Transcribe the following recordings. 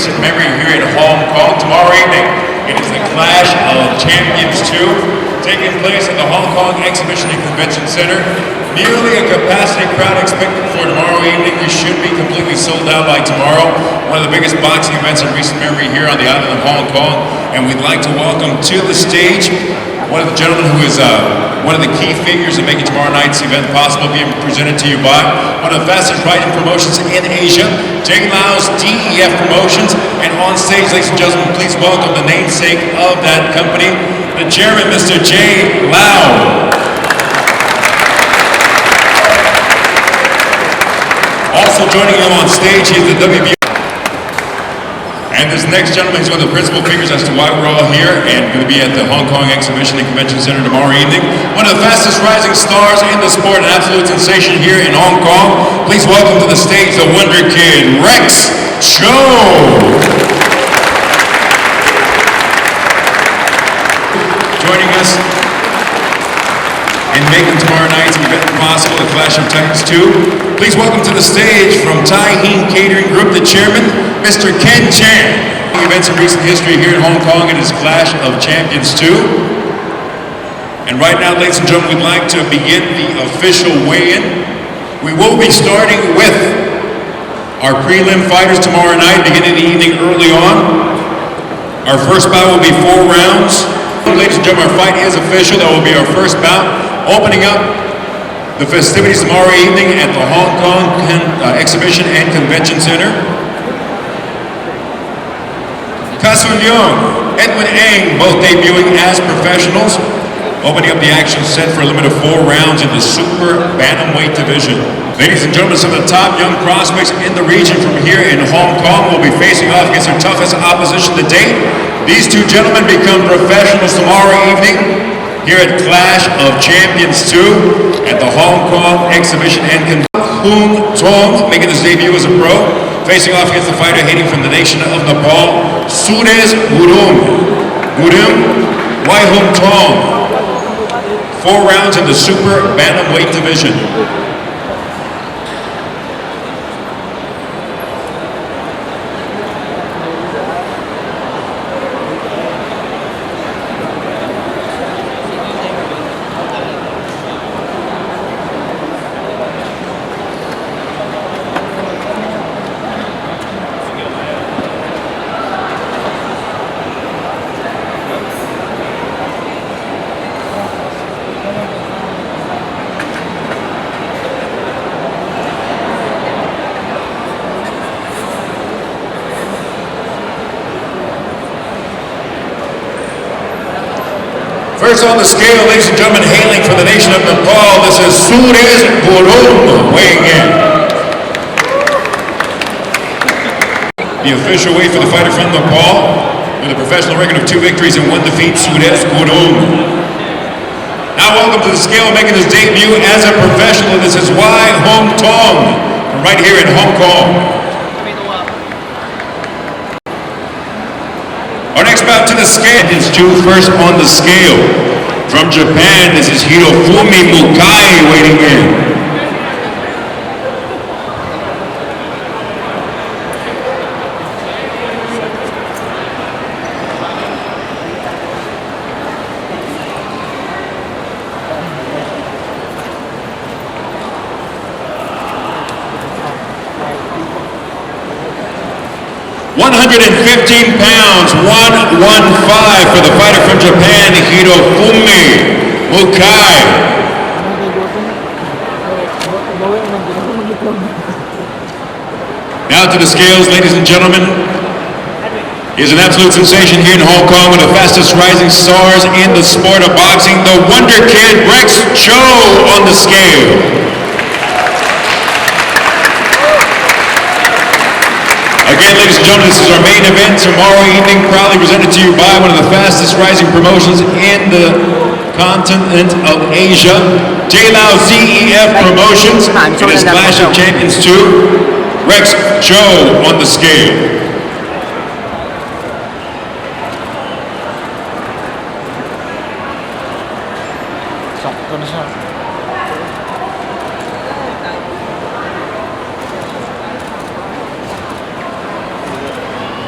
recent memory here in Hong Kong. Tomorrow evening, it is the Clash of Champions 2, taking place at the Hong Kong Exhibition and Convention Center. Nearly a capacity crowd expected for tomorrow evening. We should be completely sold out by tomorrow. One of the biggest boxing events in recent memory here on the island of Hong Kong. And we'd like to welcome to the stage one of the gentlemen who is one of the key figures in making tomorrow night's event possible, being presented to you by one of the fastest rising promotions in Asia, Jay Lau's DEF Promotions. And on stage, ladies and gentlemen, please welcome the namesake of that company, the chairman, Mr. Jay Lau. Also joining him on stage is the WBO. And this next gentleman is one of the principal figures as to why we're all here and going to be at the Hong Kong Exhibition and Convention Center tomorrow evening. One of the fastest rising stars in the sport, an absolute sensation here in Hong Kong. Please welcome to the stage the Wonder Kid, Rex Cho. Joining us in making tomorrow night's event possible, the Clash of Champions 2. Please welcome to the stage from Tai Heen Catering Group, the chairman, Mr. Ken Chan. Events in recent history here in Hong Kong, it is Clash of Champions 2. And right now, ladies and gentlemen, we'd like to begin the official weigh-in. We will be starting with our prelim fighters tomorrow night, beginning the evening early on. Our first bout will be 4 rounds. Ladies and gentlemen, our fight is official. That will be our first bout. Opening up the festivities tomorrow evening at the Hong Kong Exhibition and Convention Center. Kasu Leung, Edwin Ang, both debuting as professionals, opening up the action set for a limit of 4 rounds in the super bantamweight division. Ladies and gentlemen, some of the top young prospects in the region from here in Hong Kong will be facing off against their toughest opposition to date. These 2 gentlemen become professionals tomorrow evening here at Clash of Champions 2 at the Hong Kong Exhibition and Convention. Hung Tong making his debut as a pro, facing off against the fighter hating from the nation of Nepal, SUREZ GURUNG, Wai Hung Tong. 4 rounds in the super bantamweight division. First on the scale, ladies and gentlemen, hailing from the nation of Nepal, this is SUREZ GURUNG weighing in. The official weight for the fighter from Nepal, with a professional record of 2 victories and 1 defeat, SUREZ GURUNG. Now welcome to the scale, making his debut as a professional. This is Wai Hung Tong, from right here in Hong Kong. Our next bout to the scale is 2 first on the scale. From Japan, this is Hirofumi Mukai weighing in. £115, 115 for the fighter from Japan, Hirofumi Mukai. Now to the scales, ladies and gentlemen. He is an absolute sensation here in Hong Kong, one of the fastest rising stars in the sport of boxing, the Wonder Kid, Rex Cho on the scale. Again, ladies and gentlemen, this is our main event tomorrow evening, proudly presented to you by one of the fastest rising promotions in the continent of Asia, Jay Lau ZEF Promotions. It is Clash of Champions 2, Rex Cho on the scale.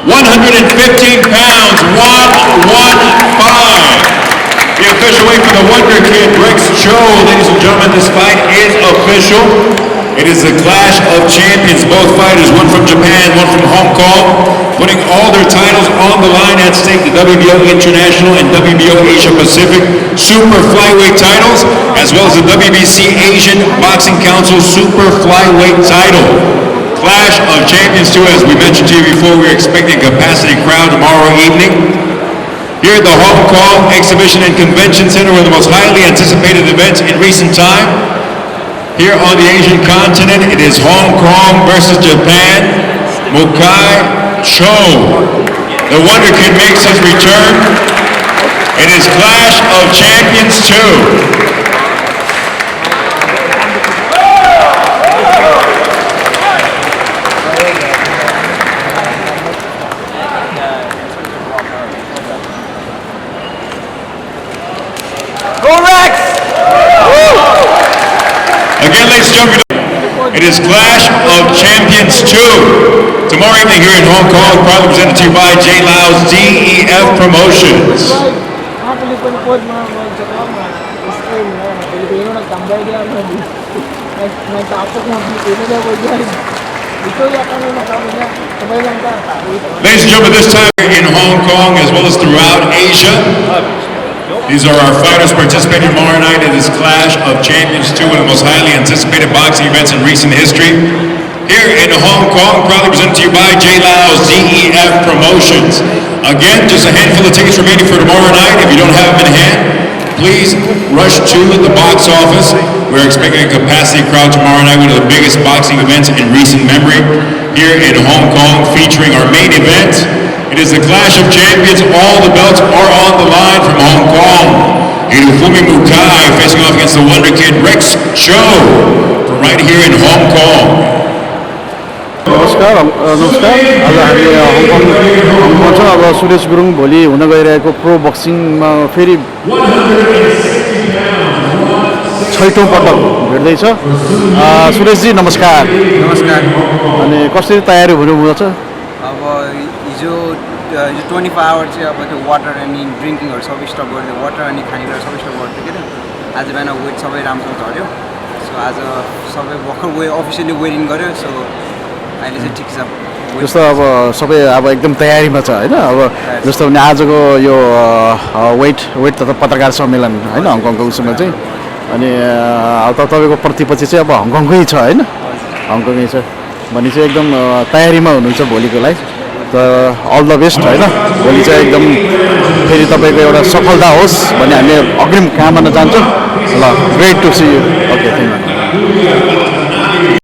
115 pounds, 115. The official weight for the Wonder Kid, Rex Cho. Ladies and gentlemen, this fight is official. It is the clash of champions. Both fighters, one from Japan, one from Hong Kong, putting all their titles on the line at stake. The WBO International and WBO Asia Pacific Super Flyweight titles, as well as the WBC Asian Boxing Council Super Flyweight title. Clash of Champions 2, as we mentioned to you before, we're expecting a capacity crowd tomorrow evening. Here at the Hong Kong Exhibition and Convention Center, one of the most highly anticipated events in recent time. Here on the Asian continent, it is Hong Kong versus Japan. Mukai Cho. The Wonder Kid makes his return. It is Clash of Champions 2. Again, ladies and gentlemen, it is Clash of Champions 2. Tomorrow evening here in Hong Kong, proudly presented to you by J Lau's DEF Promotions. Ladies and gentlemen, this time in Hong Kong as well as throughout Asia. These are our fighters participating tomorrow night in this Clash of Champions 2, one of the most highly anticipated boxing events in recent history. Here in Hong Kong, proudly presented to you by J Lau's DEF Promotions. Again, just a handful of tickets remaining for tomorrow night. If you don't have them in hand, please rush to the box office. We're expecting a capacity crowd tomorrow night, one of the biggest boxing events in recent memory here in Hong Kong, featuring our main event. It is the Clash of Champions. All the belts are on the line from Hong Kong. Hirofumi Mukai facing off against the Wonder Kid Rex Cho from right here in Hong Kong. नमस्कार आज हामी हङकङमा छ। अब सुरेश गुरुङ भोलि हुन गइरहेको pro बक्सिङमा फेरि छैटौं पटक भेट्दैछ। सुरेशजी नमस्कार। नमस्कार। अनि कसरी तयारी हुनुहुन्छ? अब हिजो 24 आवर चाहिँ अब त्यो वाटर अनि ड्रिङ्किङहरू सबै स्टप गरिदियो, वाटर अनि खानेकुरा सबै स्टप गरिदियो के त। आज बिहान वेट सबै राम्रो झऱ्यो। सो आज सबै भर्खर अफिसियली वेटिङ गर्यो। सो अहिले चाहिँ ठिक छ। जस्तो अब सबै अब एकदम तयारीमा छ हैन। अब जस्तो भने आजको यो वेट तथा पत्रकार सम्मेलन हैन हङकङको उसमा चाहिँ, अनि अब तपाईको प्रतिपछि चाहिँ अब हङकङकै छ हैन, हङकङै छ भने चाहिँ एकदम तयारीमा हुनुहुन्छ भोलिको लागि। त अल द बेस्ट हैन। भोलि चाहिँ एकदम फेरि तपाईको एउटा सफलता होस् भन्ने हामी अग्रिम कामना चाहन्छौँ। ल, great to see you. Okay, thank you.